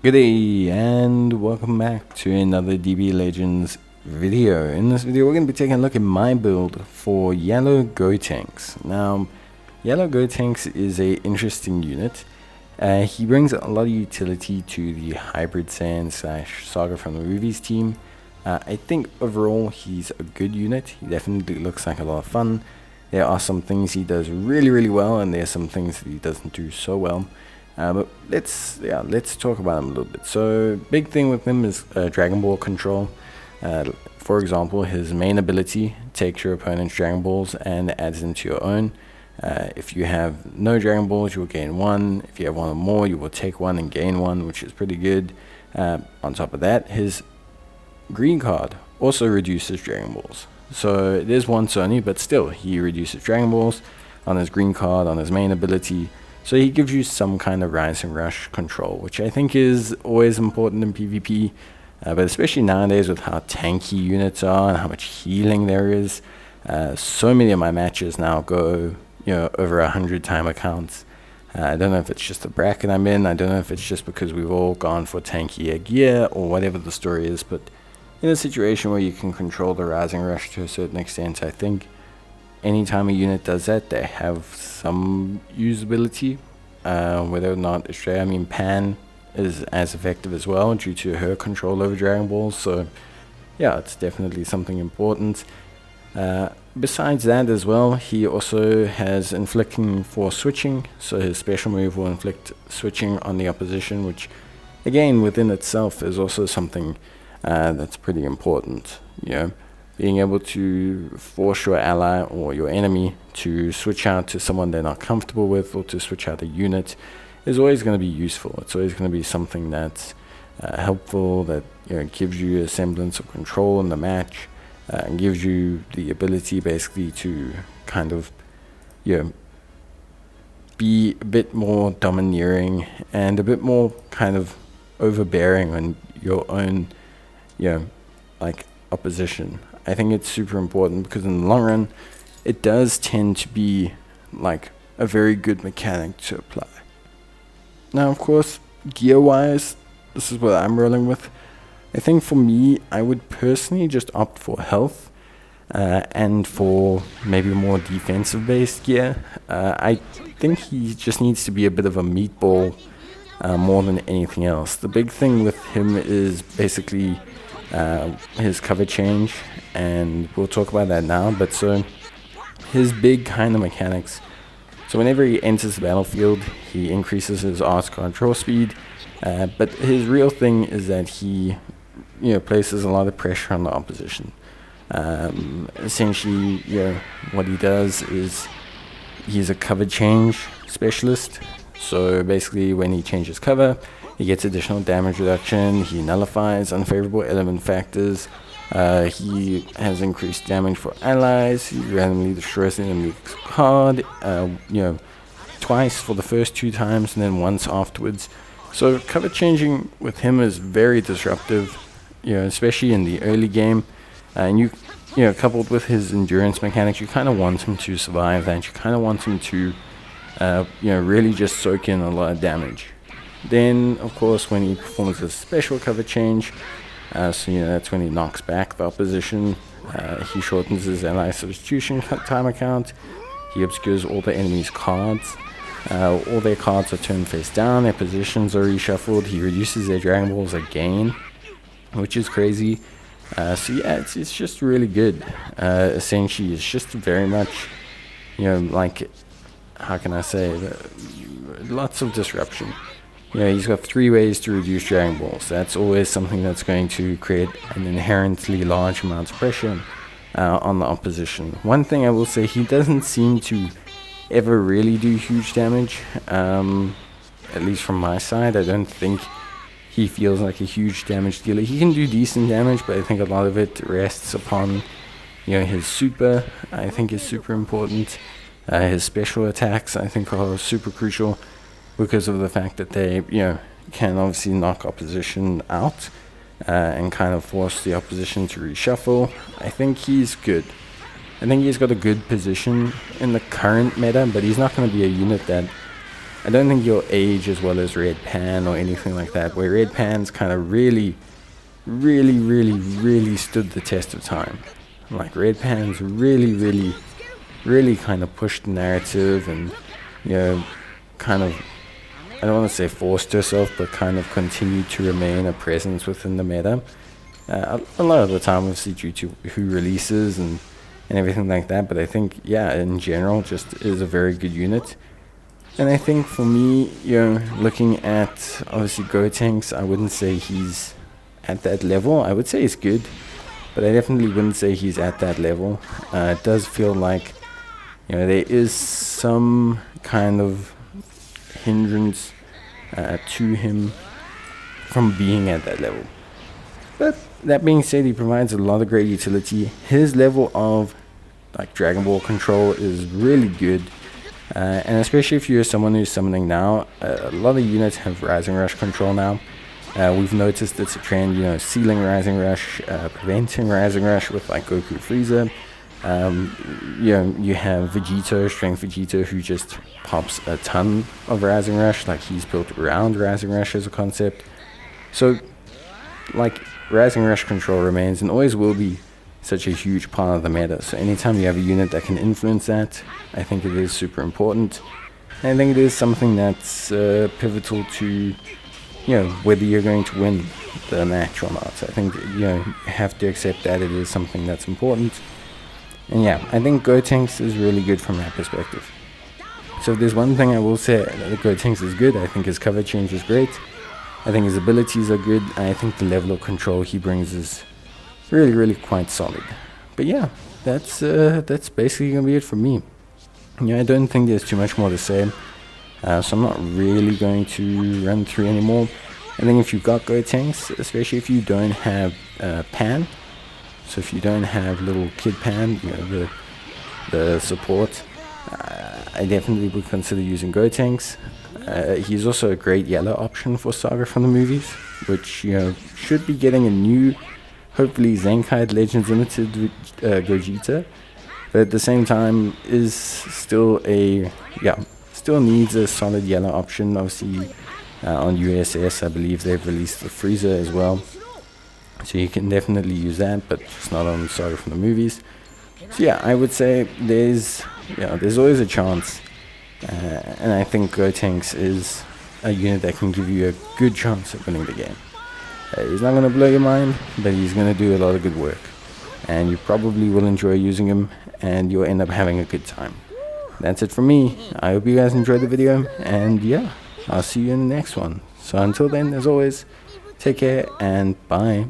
Good day and welcome back to another DB Legends video. In this video we're going to be taking a look at my build for Yellow Gotenks. Now, Yellow Gotenks is a interesting unit. He brings a lot of utility to the Hybrid Sand / Saga from the movies team. I think overall he's a good unit. He definitely looks like a lot of fun. There are some things he does really well, and there are some things that he doesn't do so well. But let's talk about him a little bit. So big thing with him is Dragon Ball control. For example, his main ability takes your opponent's Dragon Balls and adds them to your own. If you have no Dragon Balls, you will gain one. If you have one or more, you will take one and gain one, which is pretty good. On top of that, his green card also reduces Dragon Balls. So it is once only, but still, he reduces Dragon Balls on his green card, on his main ability. So he gives you some kind of rise and rush control, which I think is always important in PvP. But especially nowadays with how tanky units are and how much healing there is. So many of my matches now go, over 100 timer counts. I don't know if it's just the bracket I'm in. I don't know if it's just because we've all gone for tankier gear or whatever the story is. But in a situation where you can control the rising rush to a certain extent, I think anytime a unit does that, they have some usability. Whether or not Pan is as effective as well due to her control over Dragon Balls. So yeah, it's definitely something important. Besides that as well, he also has inflicting for switching. So his special move will inflict switching on the opposition, which again within itself is also something that's pretty important. Being able to force your ally or your enemy to switch out to someone they're not comfortable with, or to switch out a unit, is always going to be useful. It's always going to be something that's helpful, that gives you a semblance of control in the match, and gives you the ability basically to kind of be a bit more domineering and a bit more kind of overbearing on your own opposition. I think it's super important because in the long run it does tend to be like a very good mechanic to apply. Now, of course, gear wise, this is what I'm rolling with. I think for me, I would personally just opt for health and for maybe more defensive based gear. I think he just needs to be a bit of a meatball more than anything else. The big thing with him is basically his cover change, and we'll talk about that now. But so his big kind of mechanics, so whenever he enters the battlefield, he increases his art control speed, but his real thing is that he places a lot of pressure on the opposition. Essentially, what he does is he's a cover change specialist. So basically when he changes cover, he gets additional damage reduction, he nullifies unfavorable element factors, he has increased damage for allies, he randomly destroys the enemy's card, twice for the first 2 times and then once afterwards. So cover changing with him is very disruptive, especially in the early game. And coupled with his endurance mechanics, you kind of want him to survive that. You kind of want him to, really just soak in a lot of damage. Then, of course, when he performs a special cover change, that's when he knocks back the opposition. He shortens his ally substitution timer count. He obscures all the enemy's cards. All their cards are turned face down. Their positions are reshuffled. He reduces their Dragon Balls again, which is crazy. It's just really good. Essentially, it's just very much, how can I say, lots of disruption. He's got 3 ways to reduce Dragon Balls. That's always something that's going to create an inherently large amount of pressure on the opposition. One thing I will say, he doesn't seem to ever really do huge damage. At least from my side, I don't think he feels like a huge damage dealer. He can do decent damage, but I think a lot of it rests upon his super. I think is super important. His special attacks, I think, are super crucial, because of the fact that they, can obviously knock opposition out and kind of force the opposition to reshuffle. I think he's good. I think he's got a good position in the current meta, but he's not going to be a unit that I don't think he'll age as well as Red Pan or anything like that, where Red Pan's kind of really stood the test of time. Like, Red Pan's really kind of pushed the narrative and, you know, kind of, I don't want to say forced herself, but kind of continued to remain a presence within the meta. A lot of the time, obviously, due to who releases and everything like that, but I think, yeah, in general, just is a very good unit. And I think for me, you know, looking at, obviously, Gotenks, I wouldn't say he's at that level. I would say he's good, but I definitely wouldn't say he's at that level. It does feel like, you know, there is some kind of hindrance to him from being at that level. But that being said, he provides a lot of great utility. His level of like Dragon Ball control is really good, and especially if you're someone who's summoning now, a lot of units have Rising Rush control now. We've noticed it's a trend, you know, sealing Rising Rush, preventing Rising Rush with like Goku Frieza. You know, you have Vegito, Strength Vegito, who just pops a ton of Rising Rush. Like, he's built around Rising Rush as a concept. So, like, Rising Rush control remains and always will be such a huge part of the meta. So anytime you have a unit that can influence that, I think it is super important. And I think it is something that's pivotal to, you know, whether you're going to win the match or not. I think, you know, you have to accept that it is something that's important. And yeah, I think Gotenks is really good from that perspective. So if there's one thing I will say that Gotenks is good, I think his cover change is great. I think his abilities are good, and I think the level of control he brings is really quite solid. But yeah, that's basically gonna be it for me. Yeah, I don't think there's too much more to say, so I'm not really going to run through anymore. I think if you've got Gotenks, especially if you don't have Pan, so if you don't have little Kid Pan, you know, the support, I definitely would consider using Gotenks. He's also a great yellow option for Saga from the movies, which, you know, should be getting a new, hopefully, Zenkai Legends Limited Gogeta, but at the same time is still still needs a solid yellow option. Obviously, on USS, I believe they've released the Frieza as well, so you can definitely use that, but just not on Saga from the movies. So yeah, I would say there's always a chance. And I think Gotenks is a unit that can give you a good chance of winning the game. He's not going to blow your mind, but he's going to do a lot of good work. And you probably will enjoy using him, and you'll end up having a good time. That's it from me. I hope you guys enjoyed the video, and yeah, I'll see you in the next one. So until then, as always, take care, and bye.